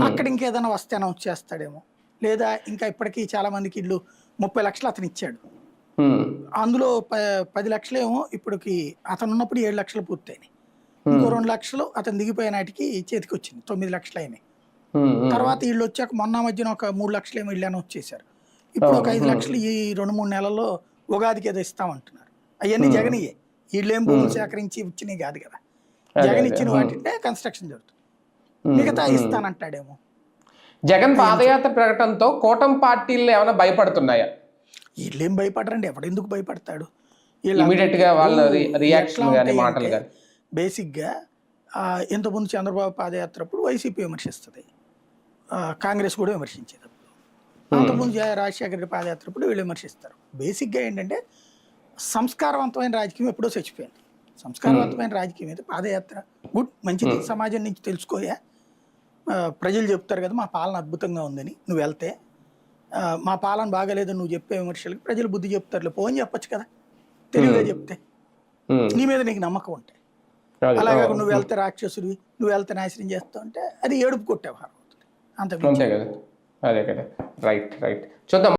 అక్కడ ఇంకేదైనా వస్తే అనౌన్స్ చేస్తాడేమో, లేదా ఇంకా ఇప్పటికీ చాలా మందికి ఇల్లు 30 లక్షలు అతను ఇచ్చాడు, అందులో 10 లక్షలేమో ఇప్పటికి అతను ఉన్నప్పుడు 7 లక్షలు పూర్తయినాయి, ఇంకో 2 లక్షలు అతను దిగిపోయే నాటికి చేతికి వచ్చింది, 9 లక్షలు అయినాయి. తర్వాత వీళ్ళు వచ్చాక మొన్న మధ్యన ఒక 3 లక్షలు ఏమో ఇల్లు అనౌన్స్ చేశారు, ఇప్పుడు ఒక 5 లక్షలు ఈ 2-3 నెలల్లో ఉగాదికి ఏదో ఇస్తామంటున్నారు. అవన్నీ జగనియే, వీళ్ళేం భూములు సేకరించి ఇచ్చినవి కాదు కదా, జగన్ ఇచ్చిన వాటింటే కన్స్ట్రక్షన్ జరుగుతుంది, మిగతా ఇస్తానంటాడేమో. జగన్ పాదయాత్ర ప్రకటనతో కూటమి పార్టీలు ఏమైనా భయపడుతున్నాయా? వీళ్ళేం భయపడరండి, ఎవడెందుకు భయపడతాడు? ఇమీడియట్ గా వాళ్ళ రియాక్షన్ గాని మాటలు గాని. బేసిక్గా ఇంతకుముందు చంద్రబాబు పాదయాత్ర అప్పుడు వైసీపీ విమర్శిస్తుంది, కాంగ్రెస్ కూడా విమర్శించేది. అంతకుముందు రాజశేఖర రెడ్డి పాదయాత్ర అప్పుడు వీళ్ళు విమర్శిస్తారు. బేసిక్గా ఏంటంటే సంస్కారవంతమైన రాజకీయం ఎప్పుడో చచ్చిపోయింది. సంస్కారవంతమైన రాజకీయం అయితే పాదయాత్ర గుడ్, మంచిది, సమాజం నుంచి తెలుసుకోయా, ప్రజలు చెప్తారు కదా మా పాలన అద్భుతంగా ఉందని, నువ్వు వెళ్తే మా పాలన బాగాలేదని నువ్వు చెప్పే విమర్శలకు ప్రజలు బుద్ధి చెప్తారులే, పోని చెప్పచ్చు కదా తెలివిగా చెప్తే, నీ మీద నీకు నమ్మకం ఉంటే. అలాగే నువ్వు వెళ్తే రాక్షసుడివి, నువ్వు వెళ్తే నాశనం చేస్తావు అంటే అది ఏడుపు కొట్టే వ్యవహారం అవుతుంది, అంత. అదే కదా, రైట్ చూద్దాం.